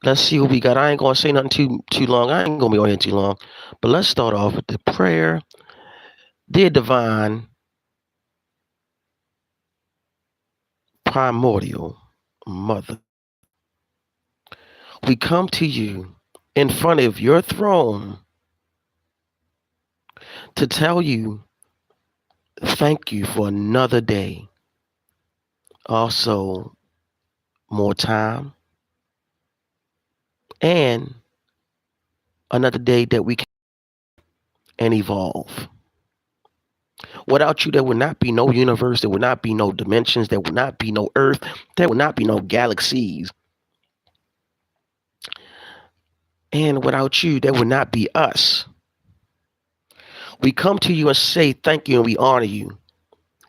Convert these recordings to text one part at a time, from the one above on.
Let's see what we got. I ain't gonna say nothing too long. I ain't gonna be on here too long. But let's start off with the prayer. Dear divine, primordial mother, we come to you in front of your throne to tell you thank you for another day. Also, more time and another day that we can and evolve. Without you, there would not be no universe, there would not be no dimensions, there would not be no earth, there would not be no galaxies. And without you, there would not be us. We come to you and say thank you and we honor you.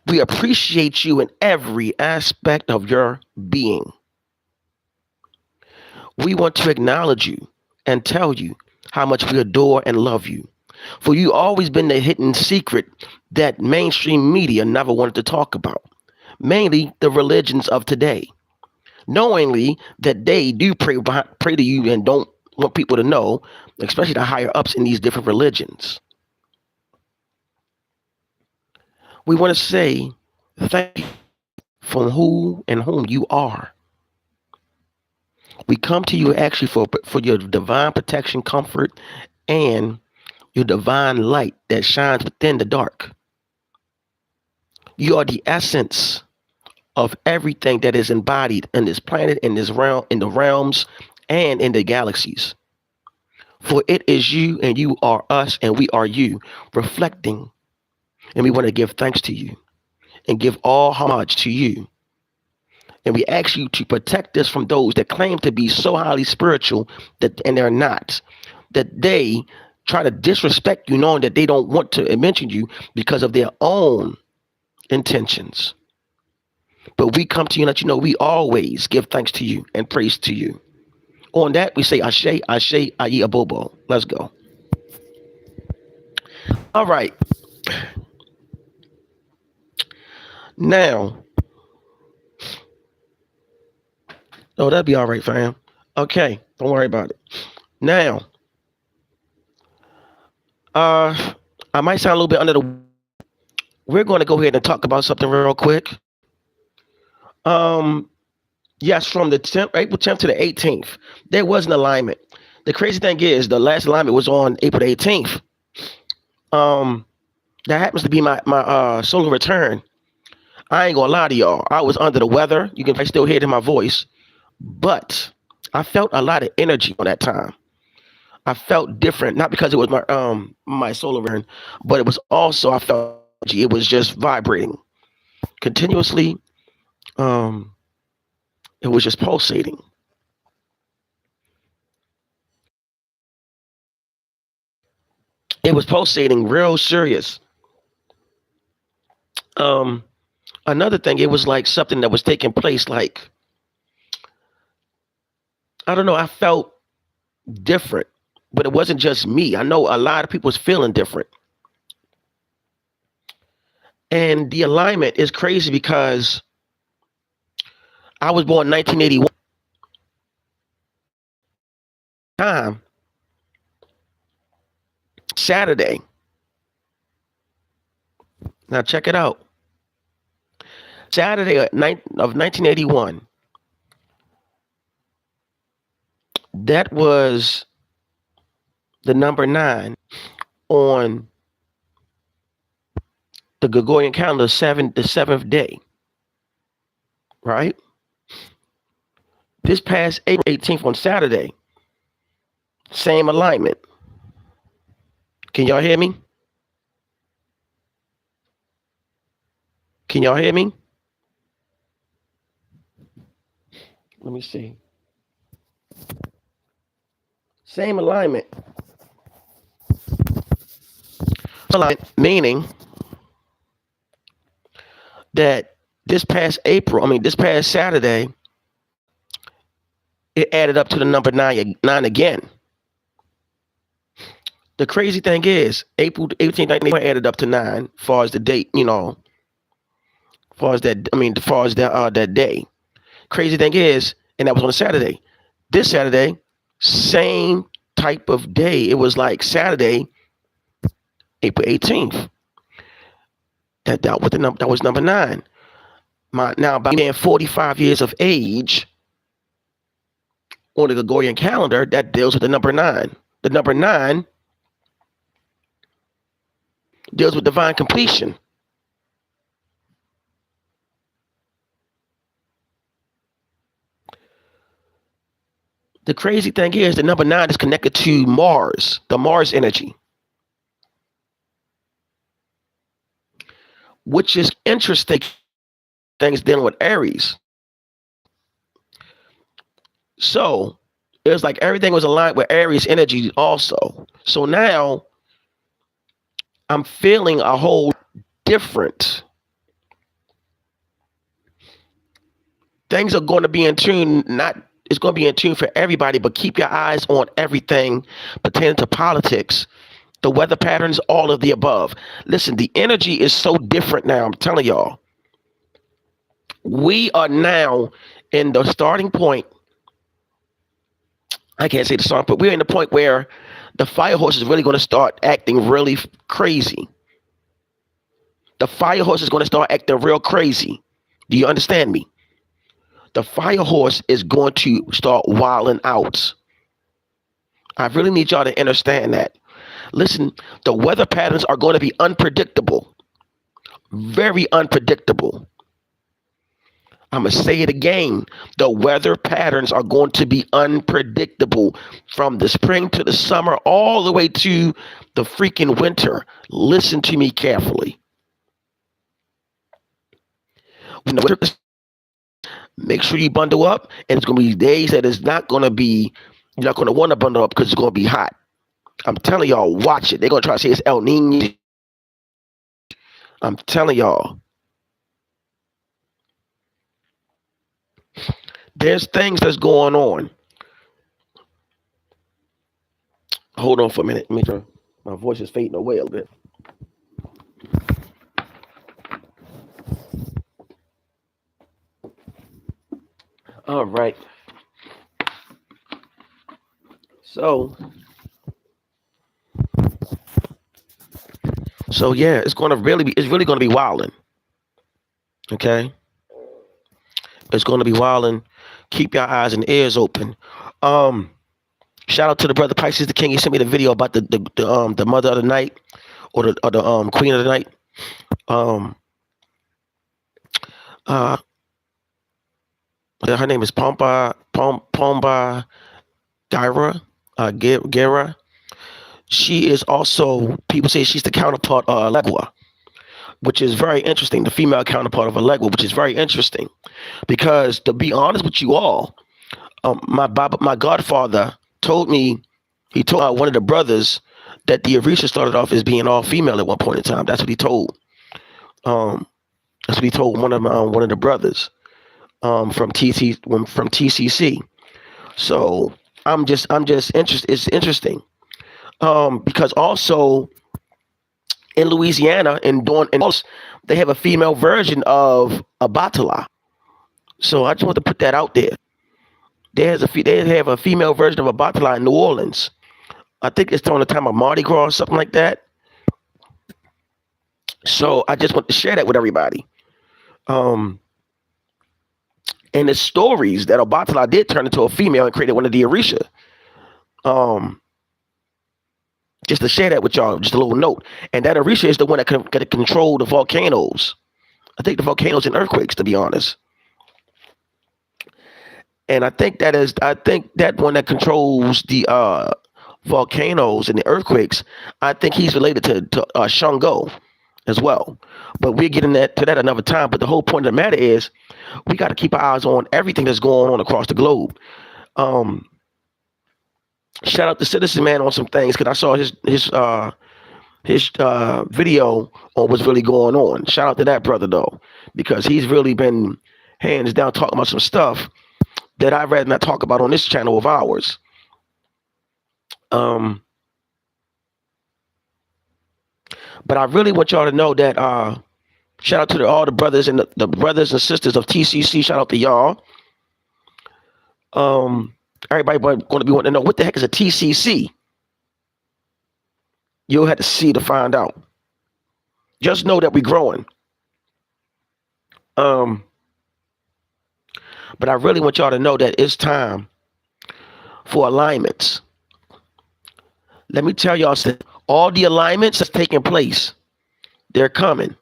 We appreciate you in every aspect of your being. We want to acknowledge you and tell you how much we adore and love you. For you always been the hidden secret that mainstream media never wanted to talk about, mainly the religions of today, knowingly that they do pray to you and don't want people to know, especially the higher ups in these different religions. We want to say thank you from who and whom you are. We come to you actually for your divine protection, comfort, and your divine light that shines within the dark. You are the essence of everything that is embodied in this planet, in this realm, in the realms, and in the galaxies. For it is you and you are us and we are you, reflecting. And we want to give thanks to you and give all homage to you. And we ask you to protect us from those that claim to be so highly spiritual that and they're not. That they try to disrespect you knowing that they don't want to mention you because of their own intentions. But we come to you and let you know we always give thanks to you and praise to you. On that, we say Ashe, Ashe, Ayi Abobo. Let's go. All right. Now, oh, that'd be all right, fam. Okay, don't worry about it. Now, uh, I might sound a little bit under the. We're going to go ahead and talk about something real quick. Um, yes, from the 10th, April 10th to the 18th, there was an alignment. The crazy thing is, the last alignment was on April the 18th. Um, that happens to be my solar return. I ain't gonna lie to y'all. I was under the weather. You can still hear it in my voice, but I felt a lot of energy on that time. I felt different, not because it was my solar return, but it was also I felt energy. It was just vibrating continuously. Um, it was just pulsating. It was pulsating real serious. Um, Another thing, it was like something that was taking place. Like I don't know, I felt different, but it wasn't just me. I know a lot of people was feeling different, and the alignment is crazy because I was born 1981. Time Saturday. Now check it out. Saturday of 1981. That was the number 9 on the Gregorian calendar, the seventh day. Right. This past April 18th on Saturday, same alignment. Can y'all hear me? Can y'all hear me? Let me see. Same alignment. Meaning that this past Saturday, it added up to the number nine again. The crazy thing is, April 18th, 1981 added up to 9, as far as the date, as far as that, that day. Crazy thing is, and that was on a Saturday. This Saturday, same type of day. It was like Saturday, April 18th. That dealt with that was number 9. Now, by being 45 years of age on the Gregorian calendar, that deals with the number 9. The number 9 deals with divine completion. The crazy thing is the number 9 is connected to Mars, the Mars energy, which is interesting. Things dealing with Aries. So it was like everything was aligned with Aries energy also. So now I'm feeling a whole different. Things are going to be in tune, it's going to be in tune for everybody, but keep your eyes on everything pertaining to politics, the weather patterns, all of the above. Listen, the energy is so different now. I'm telling y'all. We are now in the starting point. I can't say the start, but we're in the point where the fire horse is really going to start acting really crazy. The fire horse is going to start acting real crazy. Do you understand me? The fire horse is going to start wilding out. I really need y'all to understand that. Listen, the weather patterns are going to be unpredictable. Very unpredictable. I'm going to say it again. The weather patterns are going to be unpredictable from the spring to the summer all the way to the freaking winter. Listen to me carefully. Make sure you bundle up, and it's going to be days that it's not going to be, you're not going to want to bundle up because it's going to be hot. I'm telling y'all, watch it. They're going to try to say it's El Nino. I'm telling y'all. There's things that's going on. Hold on for a minute. Make sure my voice is fading away a little bit. All right. So yeah, it's really going to be wilding. Okay. It's going to be wilding. Keep your eyes and ears open. Shout out to the brother Pisces the King. He sent me the video about the mother of the night, or the queen of the night. Her name is Pomba Gera. She is also, people say she's the counterpart of Legua, which is very interesting. The female counterpart of Legua, which is very interesting, because to be honest with you all, my godfather told me, he told one of the brothers that the Orisha started off as being all female at one point in time. That's what he told. That's what he told one of the brothers from TCC. So I'm just interested. It's interesting because also in Louisiana and they have a female version of Obatala. So I just want to put that out there. They have a female version of Obatala in New Orleans. I think it's during the time of Mardi Gras or something like that. So I just want to share that with everybody. And the stories that Obatala did turn into a female and created one of the Orisha. Just to share that with y'all, just a little note. And that Orisha is the one that can control the volcanoes. I think the volcanoes and earthquakes, to be honest. And I think that one that controls the volcanoes and the earthquakes, I think he's related to Shango as well. But we're getting to that another time. But the whole point of the matter is we got to keep our eyes on everything that's going on across the globe. Shout out to Citizen Man on some things, because I saw his video on what's really going on. Shout out to that brother though, because he's really been hands down talking about some stuff that I'd rather not talk about on this channel of ours. But I really want y'all to know that shout out to all the brothers and the brothers and sisters of TCC. Shout out to y'all. Everybody going to be wanting to know what the heck is a TCC. You'll have to see to find out. Just know that we're growing. But I really want y'all to know that it's time for alignments. Let me tell y'all, all the alignments that's taking place, they're coming.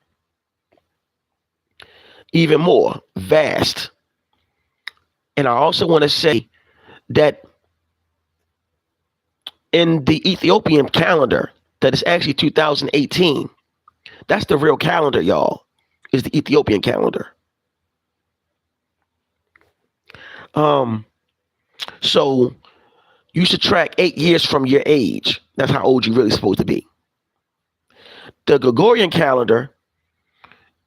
Even more vast. And I also want to say that in the Ethiopian calendar, that is actually 2018. That's the real calendar, y'all, is the Ethiopian calendar. So you subtract 8 years from your age. That's how old you're really supposed to be. The Gregorian calendar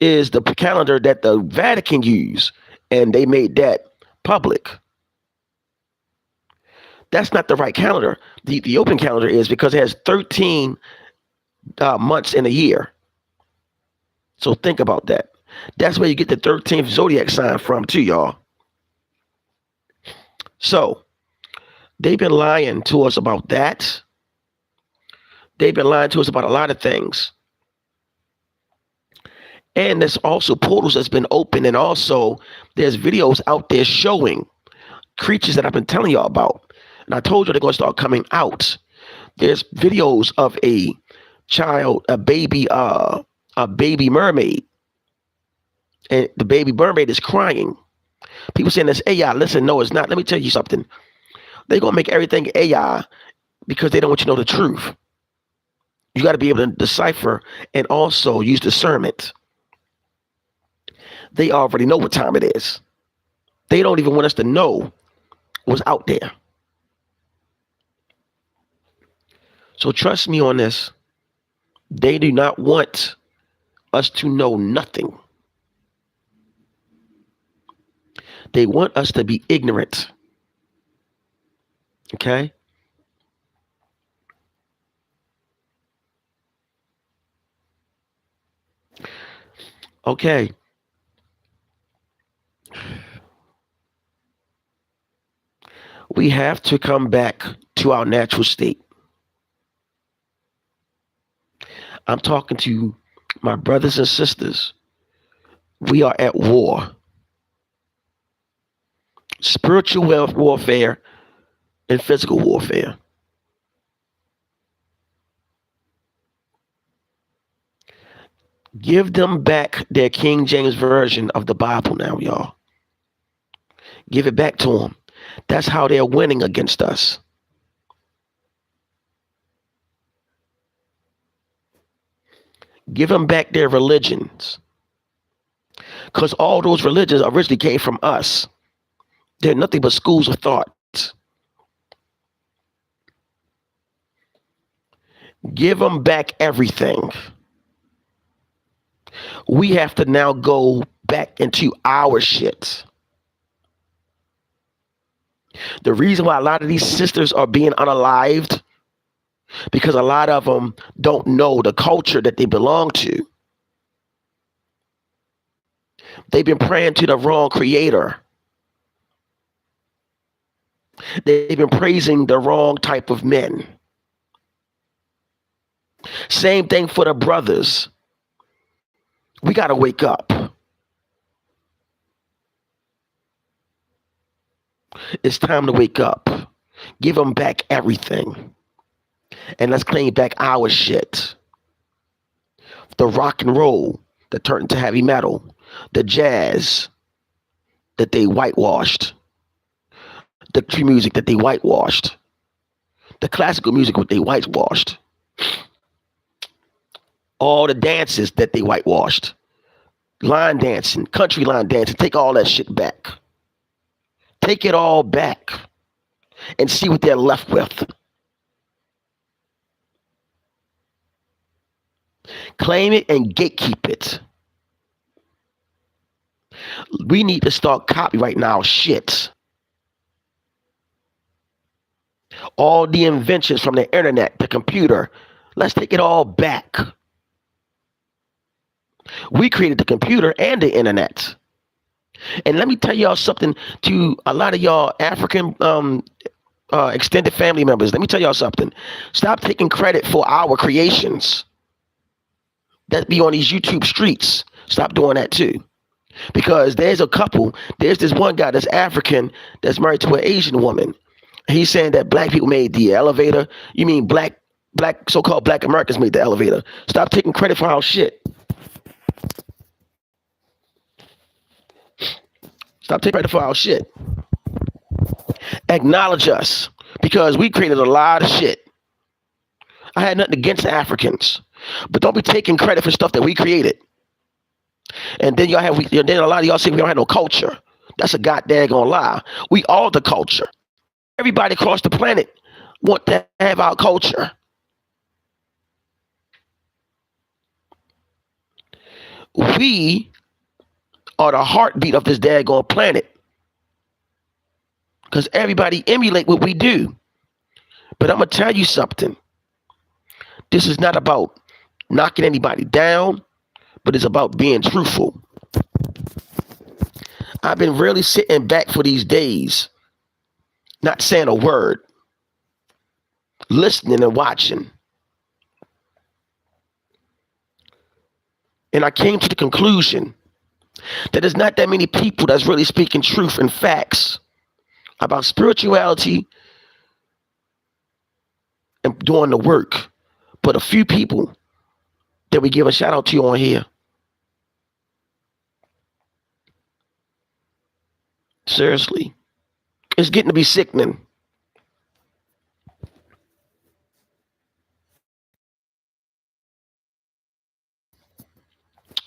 is the calendar that the Vatican used, and they made that public. That's not the right calendar. The Ethiopian calendar is, because it has 13 months in a year. So think about that. That's where you get the 13th zodiac sign from too, y'all. So they've been lying to us about that. They've been lying to us about a lot of things. And there's also portals that's been open, and also there's videos out there showing creatures that I've been telling y'all about. And I told you they're going to start coming out. There's videos of a child, a baby mermaid. And the baby mermaid is crying. People saying this AI. Listen, no, it's not. Let me tell you something. They're going to make everything AI because they don't want you to know the truth. You got to be able to decipher and also use discernment. They already know what time it is. They don't even want us to know what's out there. So trust me on this. They do not want us to know nothing. They want us to be ignorant. Okay? Okay. We have to come back to our natural state. I'm talking to my brothers and sisters. We are at war. Spiritual warfare and physical warfare. Give them back their King James Version of the Bible now, y'all. Give it back to them. That's how they're winning against us. Give them back their religions. Because all those religions originally came from us. They're nothing but schools of thought. Give them back everything. We have to now go back into our shit. The reason why a lot of these sisters are being unalived, because a lot of them don't know the culture that they belong to. They've been praying to the wrong creator. They've been praising the wrong type of men. Same thing for the brothers. We got to wake up. It's time to wake up. Give them back everything. And let's claim back our shit. The rock and roll that turned into heavy metal. The jazz that they whitewashed. The tree music that they whitewashed. The classical music that they whitewashed. All the dances that they whitewashed. Line dancing, country line dancing. Take all that shit back. Take it all back. And see what they're left with. Claim it and gatekeep it. We need to start copyrighting our shit. All the inventions from the internet, the computer. Let's take it all back. We created the computer and the internet. And let me tell y'all something to a lot of y'all African extended family members. Let me tell y'all something. Stop taking credit for our creations that be on these YouTube streets. Stop doing that too. Because there's a couple, there's this one guy that's African that's married to an Asian woman. He's saying that black people made the elevator. You mean black so-called black Americans made the elevator. Stop taking credit for our shit. Stop taking credit for our shit. Acknowledge us because we created a lot of shit. I had nothing against Africans, but don't be taking credit for stuff that we created. And then then a lot of y'all say we don't have no culture. That's a goddamn lie. We are the culture. Everybody across the planet want to have our culture. We are the heartbeat of this daggone planet. Because everybody emulate what we do. But I'm going to tell you something. This is not about knocking anybody down, but it's about being truthful. I've been really sitting back for these days, not saying a word, listening and watching. And I came to the conclusion that there's not that many people that's really speaking truth and facts about spirituality and doing the work, but a few people that we give a shout out to on here. Seriously, it's getting to be sickening.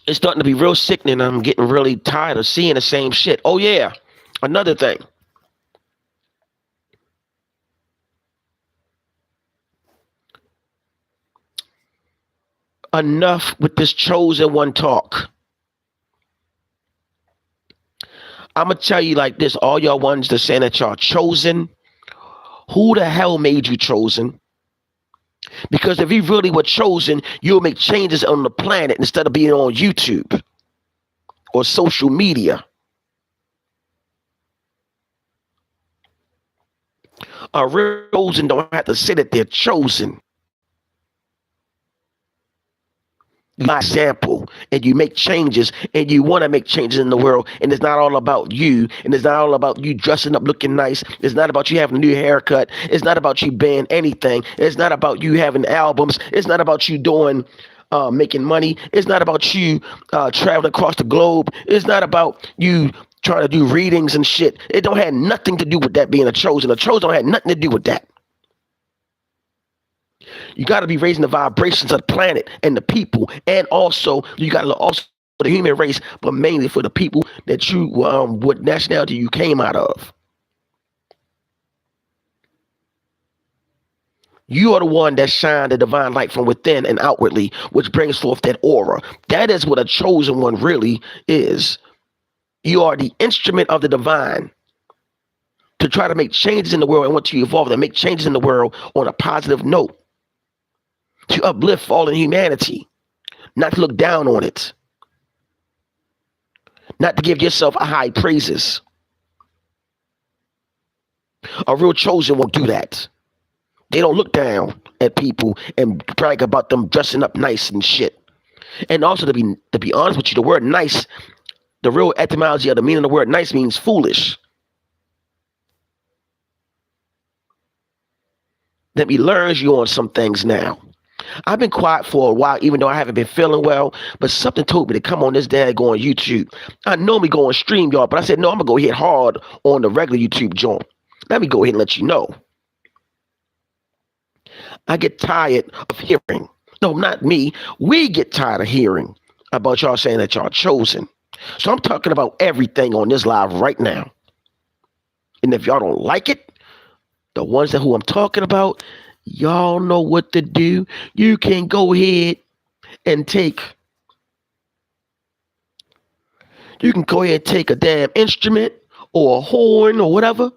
It's starting to be real sickening. I'm getting really tired of seeing the same shit. Oh yeah, another thing. Enough with this chosen one talk. I'm going to tell you like this, all y'all ones that saying that y'all chosen, who the hell made you chosen? Because if you really were chosen, you'll make changes on the planet instead of being on YouTube or social media. A real chosen don't have to say that they're chosen. My example, and you make changes and you want to make changes in the world, and it's not all about you, and it's not all about you dressing up looking nice, it's not about you having a new haircut, it's not about you being anything, it's not about you having albums, it's not about you doing making money, it's not about you traveling across the globe, it's not about you trying to do readings and shit. It don't have nothing to do with that being a chosen don't have nothing to do with that. You got to be raising the vibrations of the planet and the people, and also you got to also for the human race, but mainly for the people that you, what nationality you came out of. You are the one that shine the divine light from within and outwardly, which brings forth that aura. That is what a chosen one really is. You are the instrument of the divine to try to make changes in the world and want to evolve and make changes in the world on a positive note. To uplift all in humanity, not to look down on it, not to give yourself a high praises. A real chosen won't do that. They don't look down at people and brag about them dressing up nice and shit. And also to be honest with you, the word nice, the real etymology of the meaning of the word nice means foolish. Let me learn you on some things now. I've been quiet for a while, even though I haven't been feeling well, but something told me to come on this day and go on YouTube. I normally go on stream, y'all, but I said, no, I'm going to go hit hard on the regular YouTube joint. Let me go ahead and let you know. I get tired of hearing. No, not me. We get tired of hearing about y'all saying that y'all chosen. So I'm talking about everything on this live right now. And if y'all don't like it, the ones that who I'm talking about, y'all know what to do. You can go ahead and you can go ahead and take a damn instrument or a horn or whatever.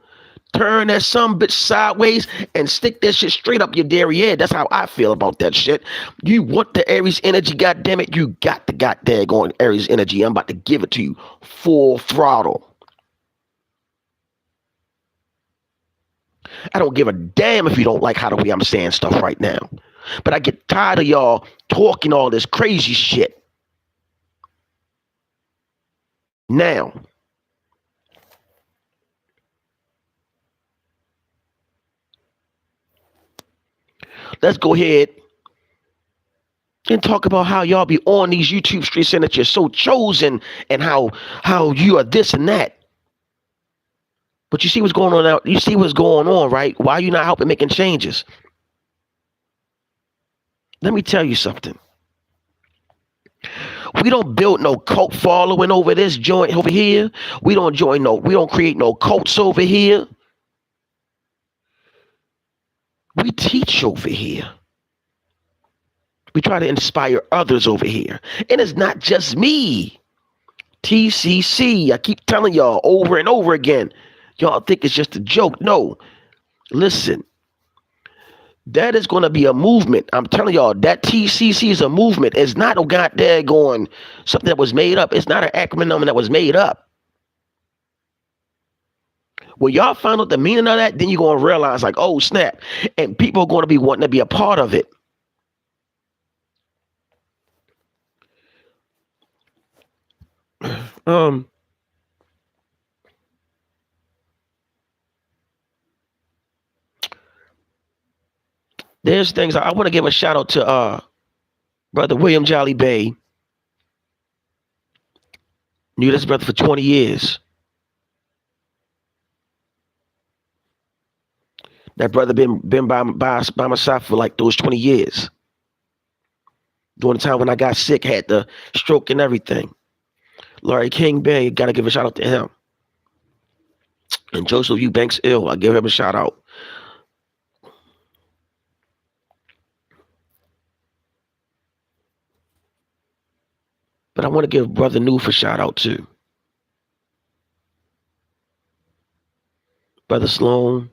Turn that some bitch sideways and stick that shit straight up your derriere. That's how I feel about that shit. You want the Aries energy, goddamn it, you got the goddamn going Aries energy. I'm about to give it to you full throttle. I don't give a damn if you don't like how the way I'm saying stuff right now. But I get tired of y'all talking all this crazy shit. Now, let's go ahead and talk about how y'all be on these YouTube streets saying that you're so chosen and how you are this and that. But you see what's going on out. You see what's going on, right? Why are you not helping making changes? Let me tell you something. We don't build no cult following over this joint over here. We don't create no cults over here. We teach over here. We try to inspire others over here. And it's not just me. TCC, I keep telling y'all over and over again. Y'all think it's just a joke. No. Listen. That is going to be a movement. I'm telling y'all, that TCC is a movement. It's not a goddamn going something that was made up. It's not an acronym that was made up. When y'all find out the meaning of that, then you're going to realize, like, oh, snap. And people are going to be wanting to be a part of it. There's things I want to give a shout out to Brother William Jolly Bay. Knew this brother for 20 years. That brother been by my side for like those 20 years. During the time when I got sick, had the stroke and everything. Larry King Bay, gotta give a shout out to him. And Joseph Eubanks Ill, I give him a shout out. But I want to give Brother Noof a shout out too. Brother Sloan.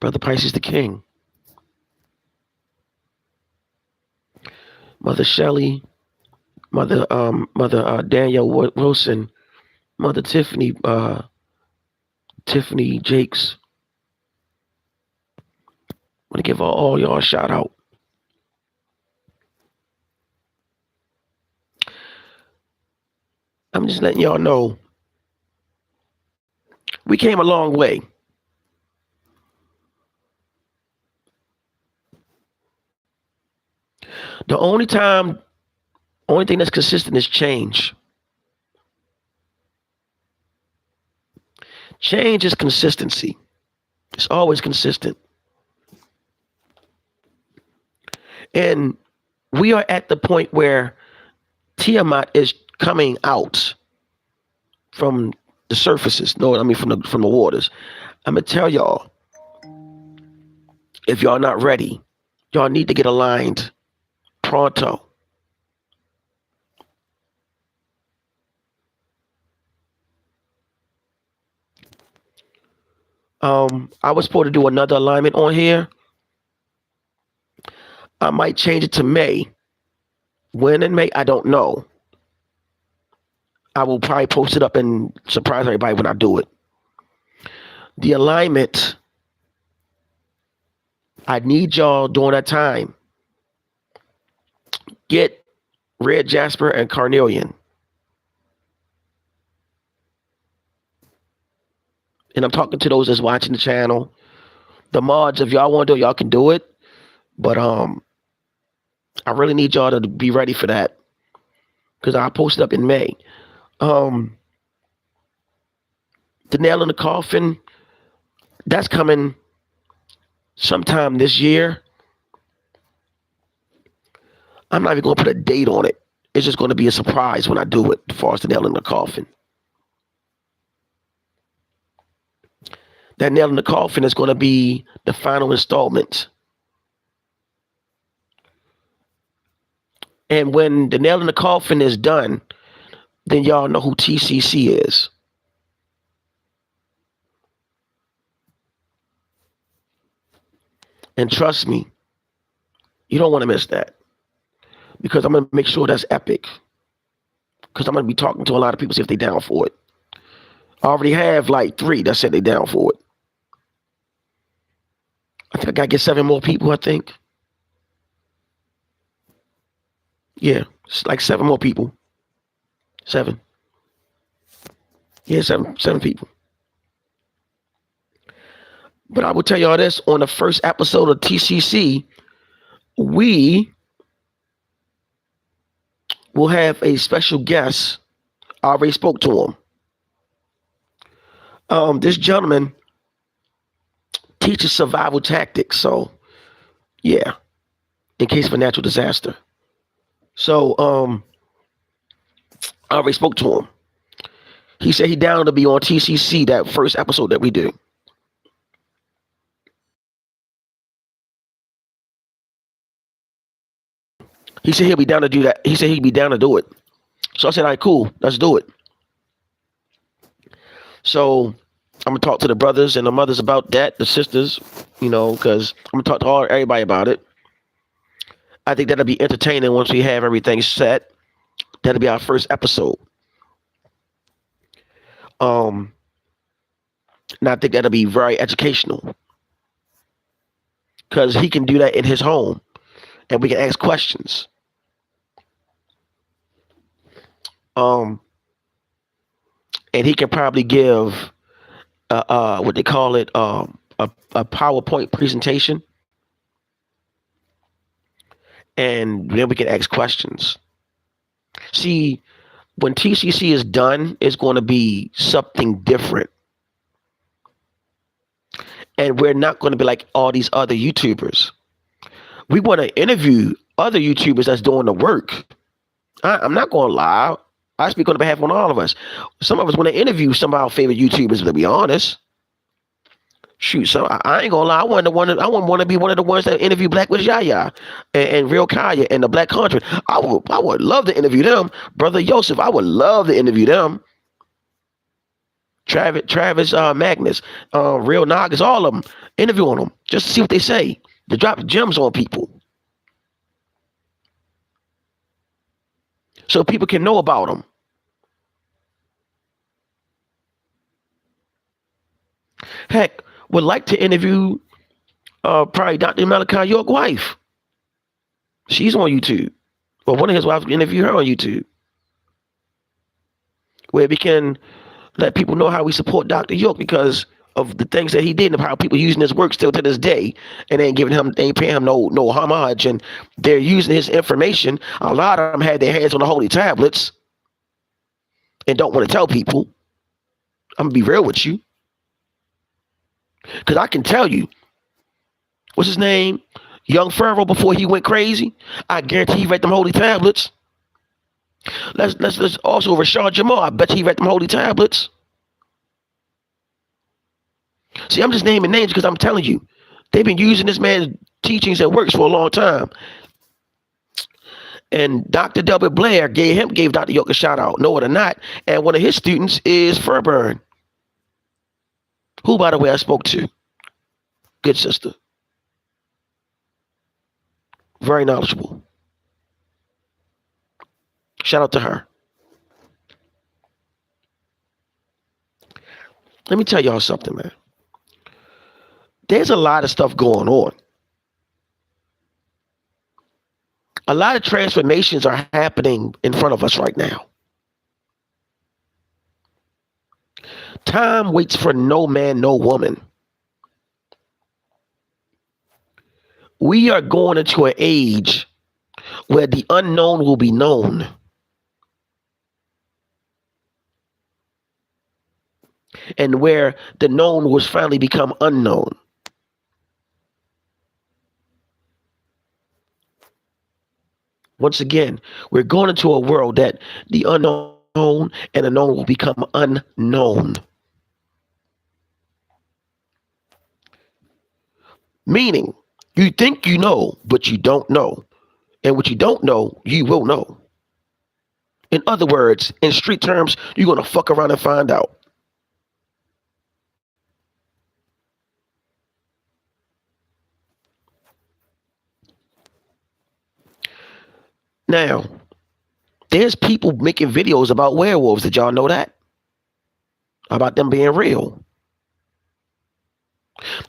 Brother Pisces the King. Mother Shelley. Mother Danielle Wilson. Mother Tiffany Jakes. I want to give all y'all a shout out. I'm just letting y'all know we came a long way. The only thing that's consistent is change. Change is consistency. It's always consistent. And we are at the point where Tiamat is coming out from the surfaces. No, I mean from the waters. I'm gonna tell y'all, if y'all not ready, y'all need to get aligned pronto. I was supposed to do another alignment on here. I might change it to May. When in May, I don't know. I will probably post it up and surprise everybody when I do it. The alignment, I need y'all during that time. Get Red Jasper and Carnelian. And I'm talking to those that's watching the channel. The mods, if y'all want to do it, y'all can do it. But I really need y'all to be ready for that. Because I'll post it up in May. The nail in the coffin, that's coming sometime this year. I'm not even going to put a date on it. It's just going to be a surprise when I do it, as far as the nail in the coffin. That nail in the coffin is going to be the final installment. And when the nail in the coffin is done, then y'all know who TCC is. And trust me, you don't want to miss that because I'm going to make sure that's epic. Because I'm going to be talking to a lot of people, see if they down for it. I already have like 3 that said they down for it. I think I got to get 7 more people, I think. Yeah, it's like 7 more people. 7. Yeah, seven people. But I will tell y'all this, on the first episode of TCC, we will have a special guest. I already spoke to him. This gentleman teaches survival tactics. So, yeah, in case of a natural disaster. So, I already spoke to him. He said he down to be on TCC, that first episode that we do. He said he'll be down to do that. He said he'd be down to do it. So I said, all right, cool, let's do it. So I'm gonna talk to the brothers and the mothers about that, the sisters, because I'm gonna talk to everybody about it. I think that'll be entertaining once we have everything set. That'll be our first episode. And I think that'll be very educational because he can do that in his home, and we can ask questions. And he can probably give what they call it, a PowerPoint presentation, and then we can ask questions. See, when TCC is done, it's going to be something different. And we're not going to be like all these other YouTubers. We want to interview other YouTubers that's doing the work. I'm not going to lie. I speak on behalf of all of us. Some of us want to interview some of our favorite YouTubers, to be honest. Shoot, so I ain't gonna lie. I want to be one of the ones that interview Black with Yaya and Real Kaya and the Black Country. I would love to interview them. Brother Joseph, I would love to interview them. Travis Magnus, Real Noggins, all of them. Interviewing them just to see what they say. To drop gems on people. So people can know about them. Heck, would like to interview probably Dr. Malachi York wife. She's on YouTube. Or one of his wives interview her on YouTube. Where we can let people know how we support Dr. York because of the things that he did and how people using his work still to this day and ain't paying him no homage, and they're using his information. A lot of them had their hands on the holy tablets and don't want to tell people. I'm gonna be real with you. Because I can tell you, what's his name? Young Pharaoh, before he went crazy, I guarantee he read them holy tablets. Let's also Rashad Jamal. I bet he read them holy tablets. See, I'm just naming names because I'm telling you, they've been using this man's teachings that works for a long time. And Dr. Delbert Blair gave Dr. York a shout out, know it or not. And one of his students is Furburn, who, by the way, I spoke to. Good sister. Very knowledgeable. Shout out to her. Let me tell y'all something, man. There's a lot of stuff going on. A lot of transformations are happening in front of us right now. Time waits for no man, no woman. We are going into an age where the unknown will be known. And where the known will finally become unknown. Once again, we're going into a world that the unknown and the known will become unknown. Meaning, you think you know, but you don't know. And what you don't know, you will know. In other words, in street terms, you're gonna fuck around and find out. Now, there's people making videos about werewolves. Did y'all know that? About them being real.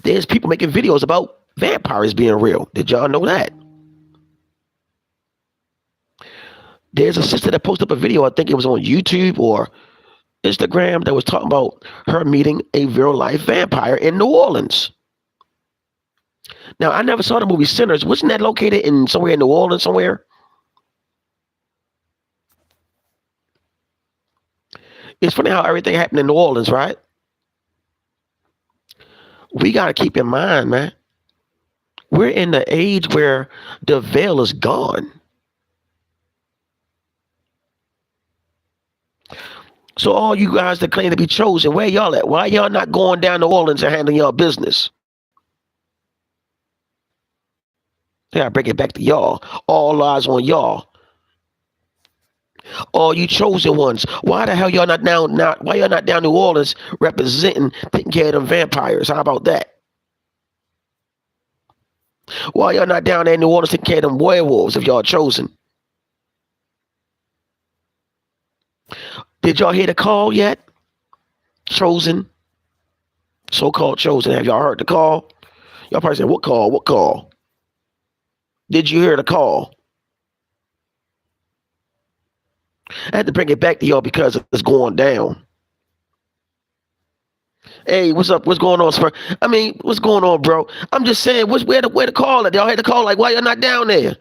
There's people making videos about vampires being real. Did y'all know that? There's a sister that posted up a video, I think it was on YouTube or Instagram, that was talking about her meeting a real life vampire in New Orleans. Now, I never saw the movie Sinners. Wasn't that located in somewhere in New Orleans somewhere? It's funny how everything happened in New Orleans, right? We got to keep in mind, man, we're in the age where the veil is gone. So all you guys that claim to be chosen, where y'all at? Why y'all not going down to New Orleans and handling y'all business? I gotta bring it back to y'all. All eyes on y'all. All you chosen ones. Why the hell y'all not down? Why y'all not down New Orleans representing, taking care of them vampires? How about that? Why y'all not down there in New Orleans taking care of them werewolves if y'all chosen? Did y'all hear the call yet? Chosen, so-called chosen. Have y'all heard the call? Y'all probably said, what call? What call? Did you hear the call? I had to bring it back to y'all because it's going down. Hey, what's up? What's going on, Spur? I mean, what's going on, bro? I'm just saying, where the call at? Y'all had to call, like, why y'all not down there?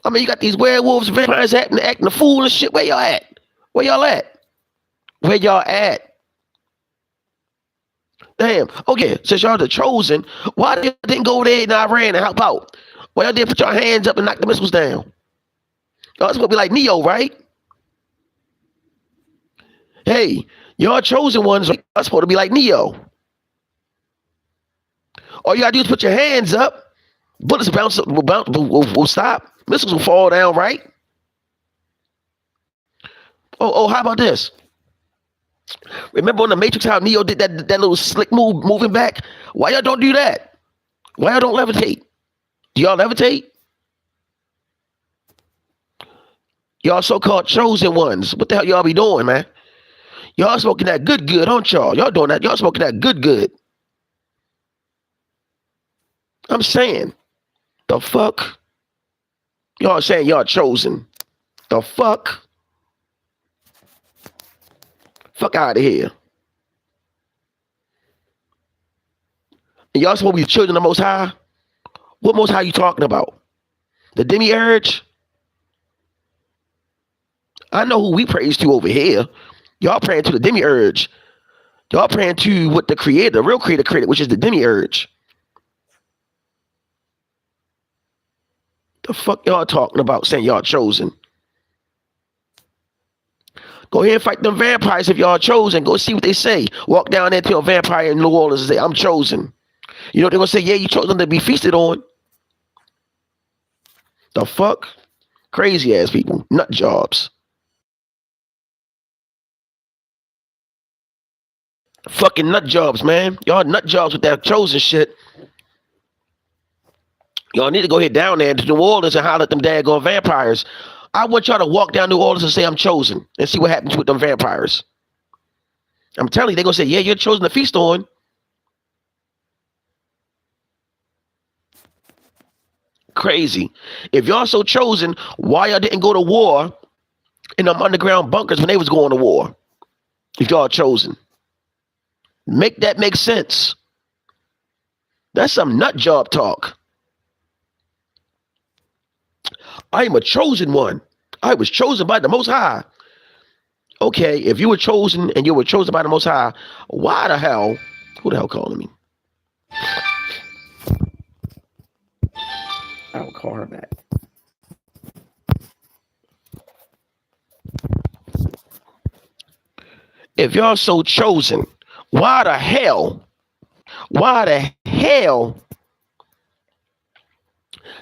I mean, you got these werewolves, vampires acting a fool and shit. Where y'all at? Where y'all at? Where y'all at? Damn. Okay, since y'all the chosen, why didn't go there in Iran and help out? Why y'all didn't put your hands up and knock the missiles down? Y'all supposed to be like Neo, right? Hey, y'all chosen ones are supposed to be like Neo. All you gotta do is put your hands up. Bullets will stop. Missiles will fall down, right? Oh, how about this? Remember on the Matrix how Neo did that little slick move, moving back? Why y'all don't do that? Why y'all don't levitate? Do y'all levitate? Y'all so-called chosen ones. What the hell y'all be doing, man? Y'all smoking that good, aren't y'all? Y'all doing that. Y'all smoking that good. I'm saying, the fuck? Y'all saying y'all chosen. The fuck? Fuck out of here. And y'all supposed to be children of the Most High? What Most High you talking about? The demiurge? I know who we praise to over here. Y'all praying to the demiurge. Y'all praying to what the creator, the real creator created, which is the demiurge. The fuck y'all talking about saying y'all chosen? Go ahead and fight them vampires if y'all chosen. Go see what they say. Walk down there to a vampire in New Orleans and say, I'm chosen. You know what they're gonna say? Yeah, you chosen to be feasted on. The fuck? Crazy ass people. Nut jobs. Fucking nut jobs, man. Y'all nut jobs with that chosen shit. Y'all need to go ahead down there to New Orleans and holler at them daggone vampires. I want y'all to walk down New Orleans and say I'm chosen and see what happens with them vampires. I'm telling you, they're gonna say, yeah, you're chosen to feast on. Crazy. If y'all so chosen, why y'all didn't go to war in them underground bunkers when they was going to war? If y'all chosen. Make that make sense. That's some nut job talk. I am a chosen one. I was chosen by the Most High. Okay, if you were chosen and you were chosen by the Most High, why the hell? Who the hell calling me? I will call her back. If y'all so chosen, why the hell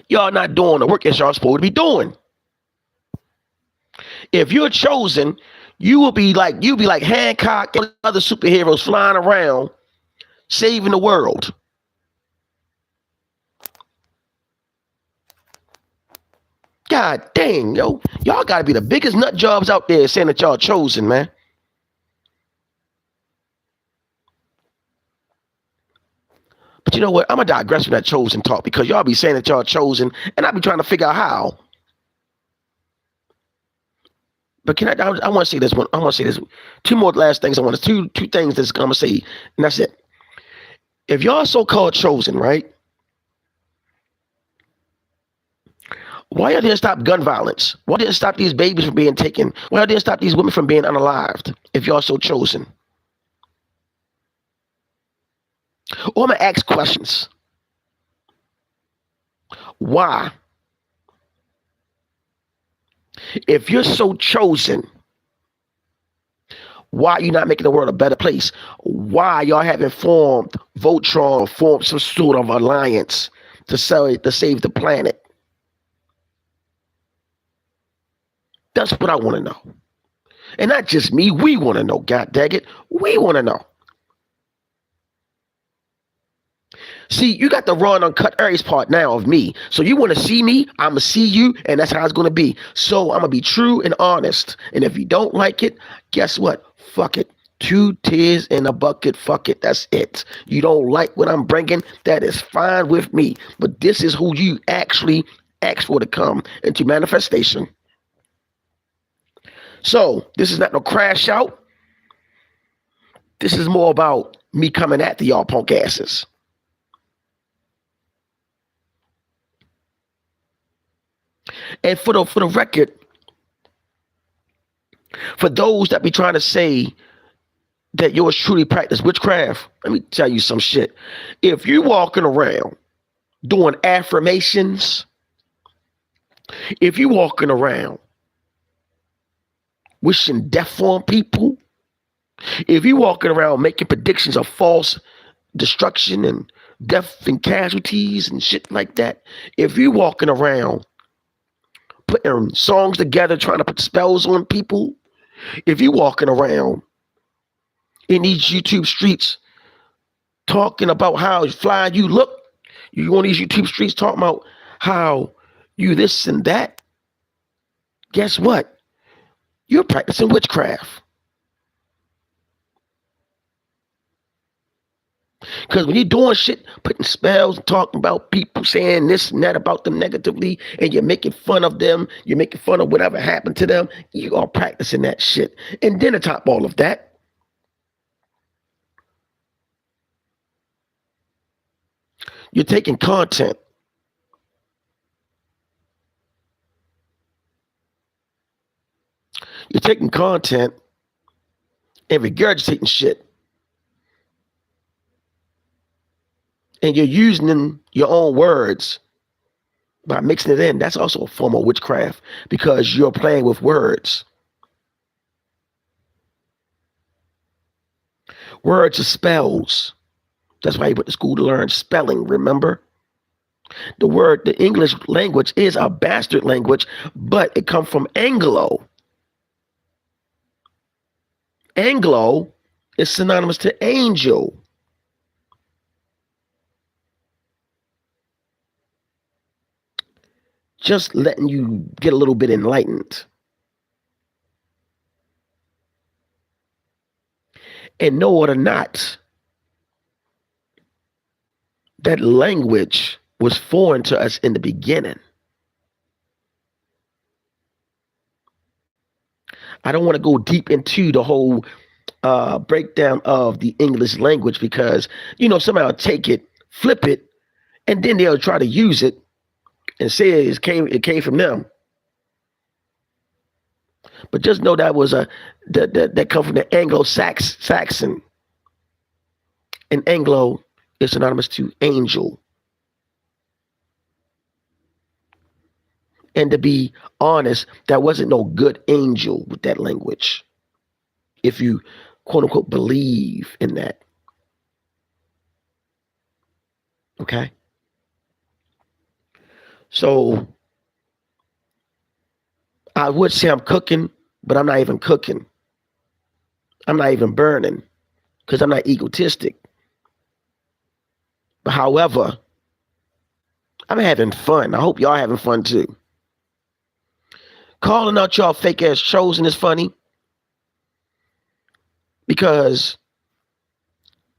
y'all not doing the work that y'all supposed to be doing? If you're chosen, you'll be like Hancock and other superheroes flying around saving the world. God dang, yo. Y'all gotta be the biggest nut jobs out there saying that y'all chosen, man. But you know what? I'm gonna digress from that chosen talk because y'all be saying that y'all chosen, and I be trying to figure out how. But can I want to say this one. I want to say this. Two more last things. I want to two things that's I'm gonna say, and that's it. If y'all so-called chosen, right? Why y'all didn't stop gun violence? Why didn't stop these babies from being taken? Why y'all didn't stop these women from being unalived? If y'all so chosen, or I'm gonna ask questions. Why? If you're so chosen, why are you not making the world a better place? Why y'all haven't formed Voltron or formed some sort of alliance to save the planet? That's what I want to know. And not just me, we want to know, god dang it. We want to know. See, you got the raw and uncut areas part now of me. So you want to see me, I'm going to see you, and that's how it's going to be. So I'm going to be true and honest. And if you don't like it, guess what? Fuck it. 2 tears in a bucket. Fuck it. That's it. You don't like what I'm bringing? That is fine with me. But this is who you actually asked for to come into manifestation. So this is not no crash out. This is more about me coming after y'all punk asses. And for the record, for those that be trying to say that yours truly practice witchcraft, let me tell you some shit. If you walking around doing affirmations, if you walking around wishing death on people, if you walking around making predictions of false destruction and death and casualties and shit like that, if you walking around putting songs together trying to put spells on people, if you walking around in these YouTube streets talking about how fly you look, you on these YouTube streets talking about how you this and that, guess what? You're practicing witchcraft. Because when you're doing shit, putting spells, talking about people, saying this and that about them negatively, and you're making fun of them, you're making fun of whatever happened to them, you are practicing that shit. And then to top all of that, you're taking content. You're taking content and regurgitating shit. And you're using your own words by mixing it in. That's also a form of witchcraft because you're playing with words. Words are spells. That's why you went to school to learn spelling, remember? The English language is a bastard language, but it comes from Anglo. Anglo is synonymous to angel. Just letting you get a little bit enlightened. And know it or not, that language was foreign to us in the beginning. I don't want to go deep into the whole breakdown of the English language because, somehow take it, flip it, and then they'll try to use it and say it came from them. But just know that was that come from the Anglo-Saxon, and Anglo is synonymous to angel. And to be honest, that wasn't no good angel with that language. If you quote unquote believe in that. Okay. So I would say I'm cooking, but I'm not even cooking. I'm not even burning because I'm not egotistic. But however, I'm having fun. I hope y'all having fun too. Calling out y'all fake ass chosen is funny because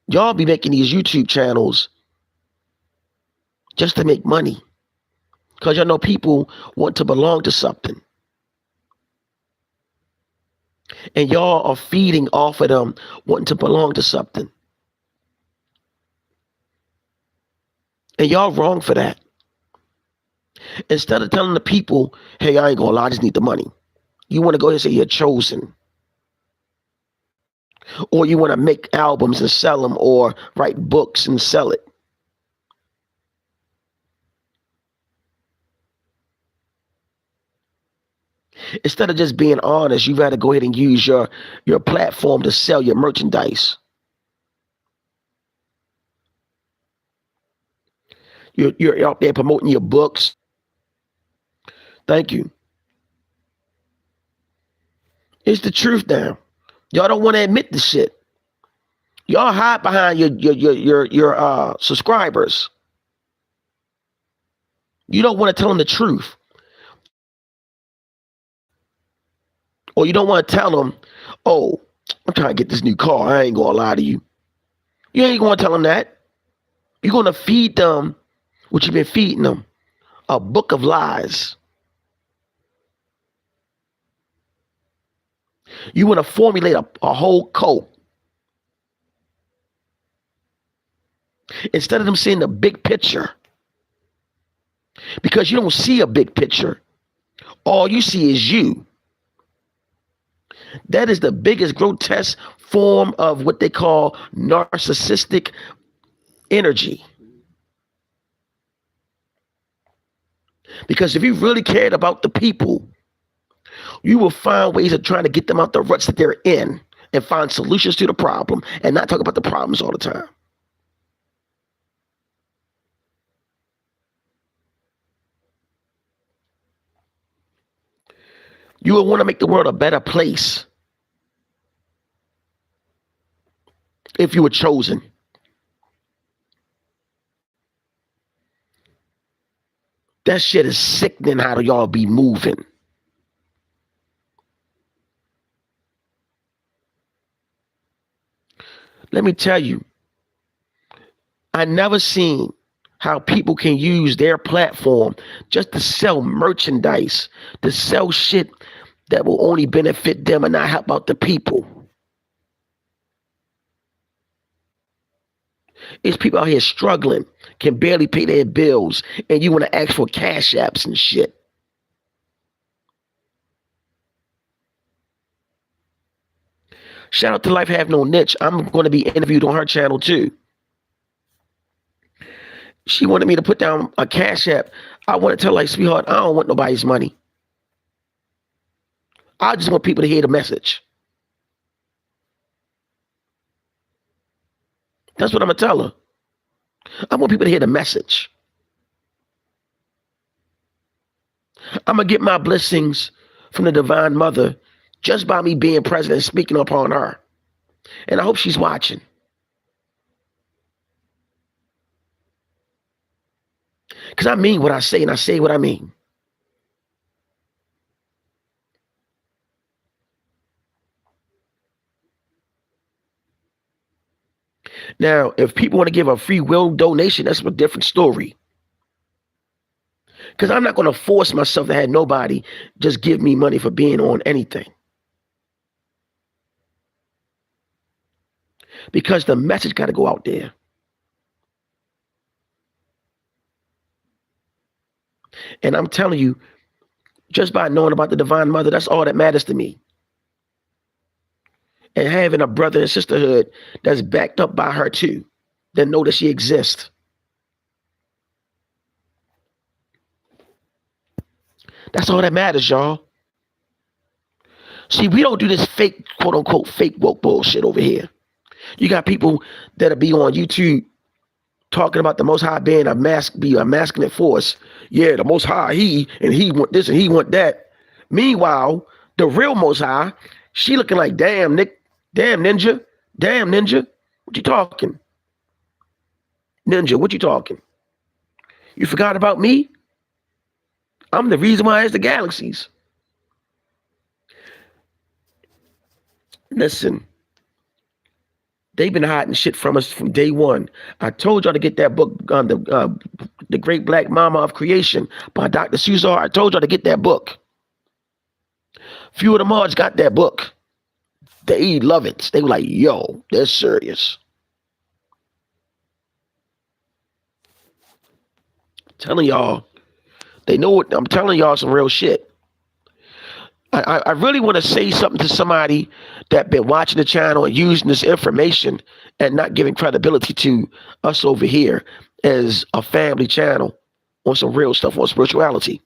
y'all be making these YouTube channels just to make money. Because y'all know people want to belong to something. And y'all are feeding off of them wanting to belong to something. And y'all wrong for that. Instead of telling the people, hey, I ain't gonna lie, I just need the money. You want to go ahead and say you're chosen. Or you want to make albums and sell them or write books and sell it. Instead of just being honest, you got to go ahead and use your platform to sell your merchandise. You're out there promoting your books. Thank you. It's the truth now. Y'all don't want to admit the shit. Y'all hide behind your subscribers. You don't want to tell them the truth. Or you don't want to tell them, oh, I'm trying to get this new car. I ain't going to lie to you. You ain't going to tell them that. You're going to feed them what you've been feeding them. A book of lies. You want to formulate a whole cult. Instead of them seeing the big picture. Because you don't see a big picture. All you see is you. That is the biggest grotesque form of what they call narcissistic energy. Because if you really cared about the people, you will find ways of trying to get them out the ruts that they're in and find solutions to the problem and not talk about the problems all the time. You will want to make the world a better place if you were chosen. That shit is sickening how do y'all be moving. Let me tell you, I never seen how people can use their platform just to sell merchandise, to sell shit that will only benefit them and not help out the people. It's people out here struggling, can barely pay their bills, and you want to ask for cash apps and shit. Shout out to Life Have No Niche. I'm going to be interviewed on her channel too. She wanted me to put down a cash app. I want to tell her, like, sweetheart, I don't want nobody's money. I just want people to hear the message. That's what I'm going to tell her. I want people to hear the message. I'm going to get my blessings from the Divine Mother just by me being present and speaking upon her. And I hope she's watching. Because I mean what I say, and I say what I mean. Now, if people want to give a free will donation, that's a different story. Because I'm not going to force myself to have nobody just give me money for being on anything. Because the message got to go out there. And I'm telling you, just by knowing about the Divine Mother, that's all that matters to me. And having a brother and sisterhood that's backed up by her too, that know that she exists. That's all that matters, y'all. See, we don't do this fake, quote unquote, fake woke bullshit over here. You got people that'll be on YouTube talking about the Most High being a masculine force. Yeah, the Most High, he want this and he want that. Meanwhile, the real Most High, she looking like, damn, Nick, damn, Ninja, damn, Ninja. What you talking? Ninja, what you talking? You forgot about me? I'm the reason why it's the galaxies. Listen, they've been hiding shit from us from day one. I told y'all to get that book, the Great Black Mama of Creation by Dr. Suzar. I told y'all to get that book. Few of the mods got that book. They love it. They were like, yo, they're serious. Telling y'all, they know what I'm telling y'all, some real shit. I really want to say something to somebody that been watching the channel and using this information and not giving credibility to us over here as a family channel on some real stuff on spirituality.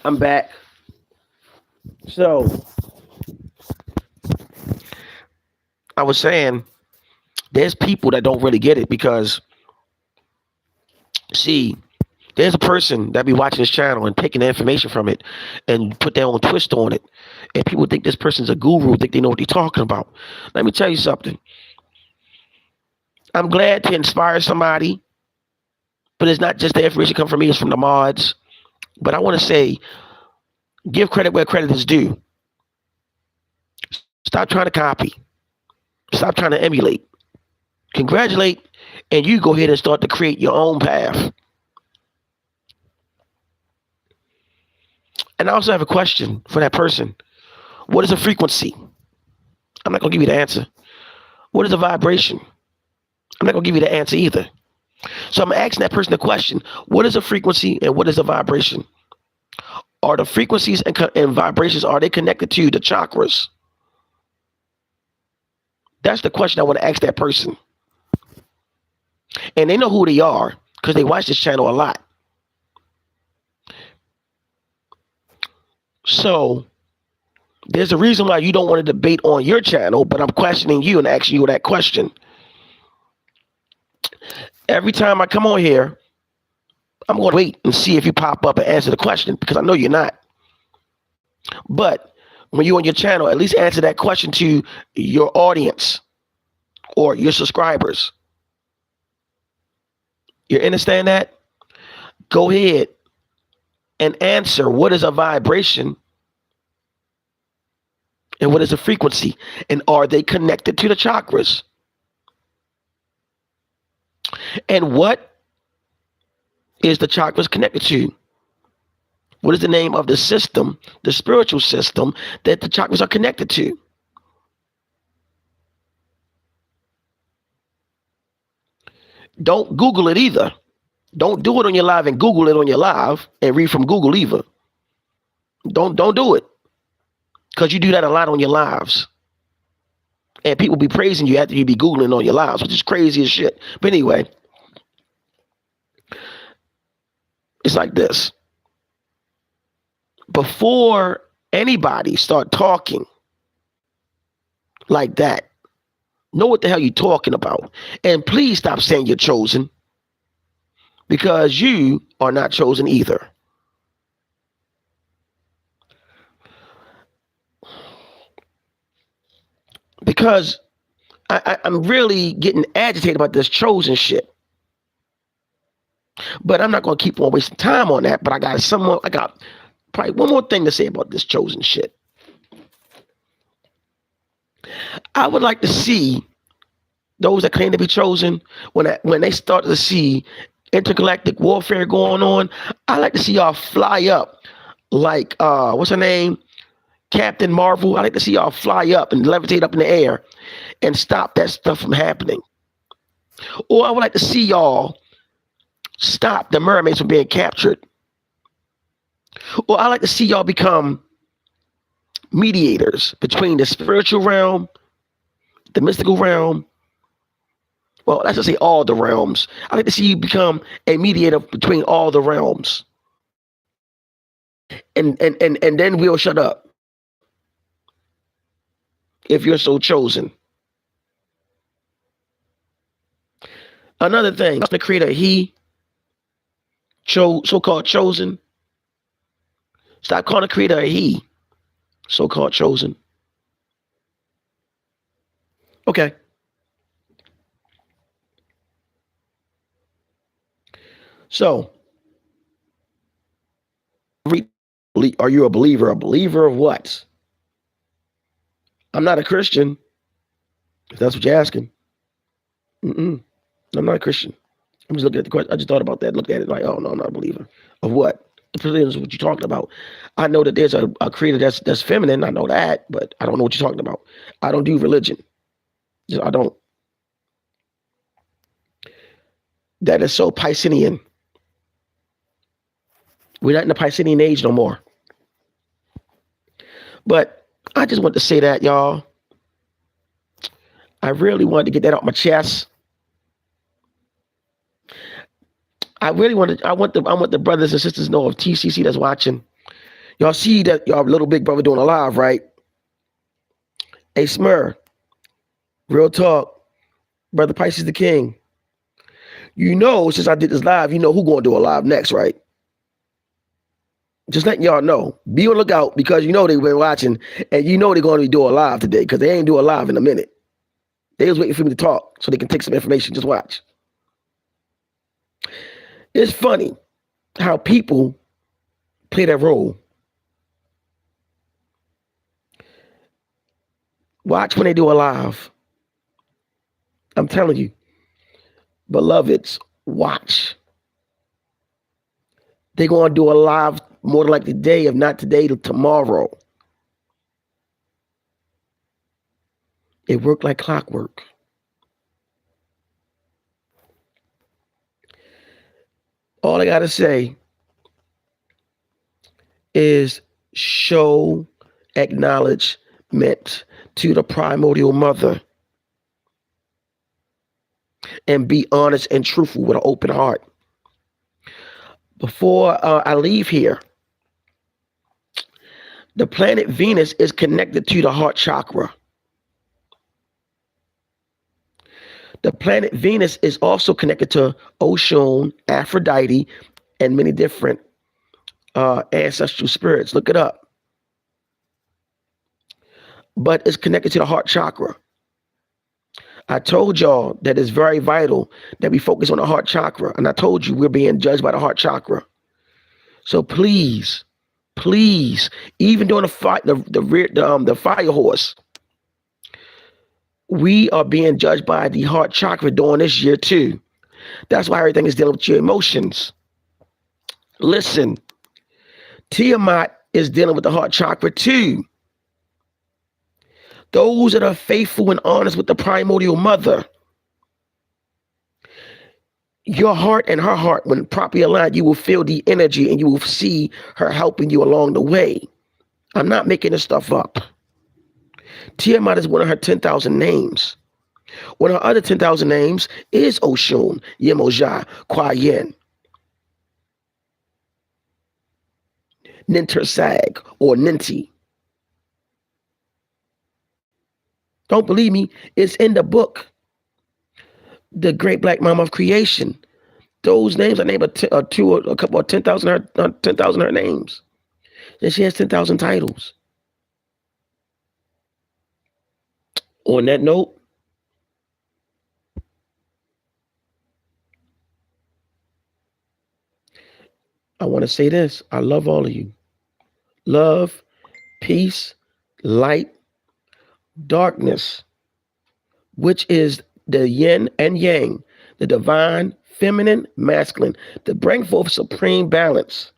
I'm back. So I was saying there's people that don't really get it because see, there's a person that be watching this channel and taking the information from it and put their own twist on it. And people think this person's a guru, think they know what they're talking about. Let me tell you something. I'm glad to inspire somebody, but it's not just the information come from me, it's from the mods. But I want to say, give credit where credit is due. Stop trying to copy. Stop trying to emulate. Congratulate, and you go ahead and start to create your own path. And I also have a question for that person. What is a frequency? I'm not going to give you the answer. What is a vibration? I'm not going to give you the answer either. So I'm asking that person the question, what is a frequency and what is a vibration? Are the frequencies and vibrations, are they connected to the chakras? That's the question I want to ask that person. And they know who they are because they watch this channel a lot. So there's a reason why you don't want to debate on your channel, but I'm questioning you and asking you that question. Every time I come on here, I'm going to wait and see if you pop up and answer the question because I know you're not. But when you're on your channel, at least answer that question to your audience or your subscribers. You understand that? Go ahead and answer what is a vibration and what is a frequency, and are they connected to the chakras? And what is the chakras connected to? What is the name of the system, the spiritual system that the chakras are connected to? Don't Google it either. Don't do it on your live and Google it on your live and read from Google either. Don't do it. Because you do that a lot on your lives. And people be praising you after you be Googling on your lives, which is crazy as shit. But anyway, it's like this. Before anybody start talking like that, know what the hell you're talking about. And please stop saying you're chosen, because you are not chosen either. Because I'm really getting agitated about this chosen shit. But I'm not going to keep on wasting time on that. But I got probably one more thing to say about this chosen shit. I would like to see those that claim to be chosen, when they start to see intergalactic warfare going on, I like to see y'all fly up like what's her name? Captain Marvel. I like to see y'all fly up and levitate up in the air and stop that stuff from happening. Or I would like to see y'all stop the mermaids from being captured. Or I like to see y'all become mediators between the spiritual realm, the mystical realm. Well, let's just say all the realms. I like to see you become a mediator between all the realms. And then we'll shut up if you're so chosen. Another thing, to create a he, so-called chosen. Stop calling the creator a he, so-called chosen. Okay. So, are you a believer? A believer of what? I'm not a Christian, if that's what you're asking. I'm not a Christian. I'm just looking at the question. I just thought about that. Looked at it like, oh no, I'm not a believer. Of what? Depends on what you're talking about. I know that there's a creator that's feminine. I know that, but I don't know what you're talking about. I don't do religion. I don't. That is so Piscean. We're not in the Piscean age no more. But I just want to say that, y'all. I really wanted to get that off my chest. I want the brothers and sisters to know of TCC that's watching. Y'all see that y'all little big brother doing a live, right? Hey, Smur, real talk, brother Pisces the King. You know, since I did this live, you know who going to do a live next, right? Just letting y'all know. Be on the lookout because you know they've been watching and you know they're going to be doing a live today because they ain't do a live in a minute. They was waiting for me to talk so they can take some information. Just watch. It's funny how people play that role. Watch when they do a live. I'm telling you, beloveds, watch. They're going to do a live more like today, if not today, to tomorrow. It worked like clockwork. All I got to say is show acknowledgement to the primordial mother and be honest and truthful with an open heart. Before I leave here, the planet Venus is connected to the heart chakra. The planet Venus is also connected to Oshun, Aphrodite, and many different ancestral spirits. Look it up. But it's connected to the heart chakra. I told y'all that it's very vital that we focus on the heart chakra. And I told you we're being judged by the heart chakra. So please, even during the fight, the fire horse, we are being judged by the heart chakra during this year too. That's why everything is dealing with your emotions. Listen, Tiamat is dealing with the heart chakra too. Those that are faithful and honest with the primordial mother, your heart and her heart, when properly aligned, you will feel the energy and you will see her helping you along the way. I'm not making this stuff up. Tiamat is one of her 10,000 names. One of her other 10,000 names is Oshun, Yemoja, Kwayen, Nintersag, or Ninti. Don't believe me? It's in the book, The Great Black Mama of Creation. Those names are named a couple of 10,000 her names. And she has 10,000 titles. On that note, I want to say this. I love all of you. Love, peace, light, darkness, which is the yin and yang, the divine, feminine, masculine, to bring forth supreme balance.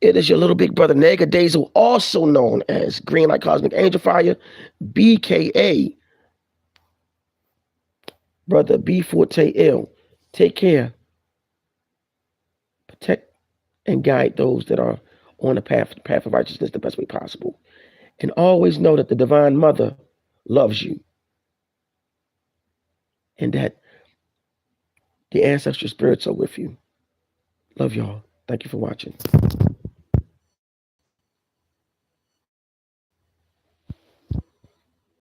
It is your little big brother, Nega Dazel, also known as Green Light Cosmic Angel Fire, BKA, Brother B Forte Ill. Take care. and guide those that are on the path of righteousness the best way possible. And always know that the Divine Mother loves you and that the ancestral spirits are with you. Love y'all. Thank you for watching.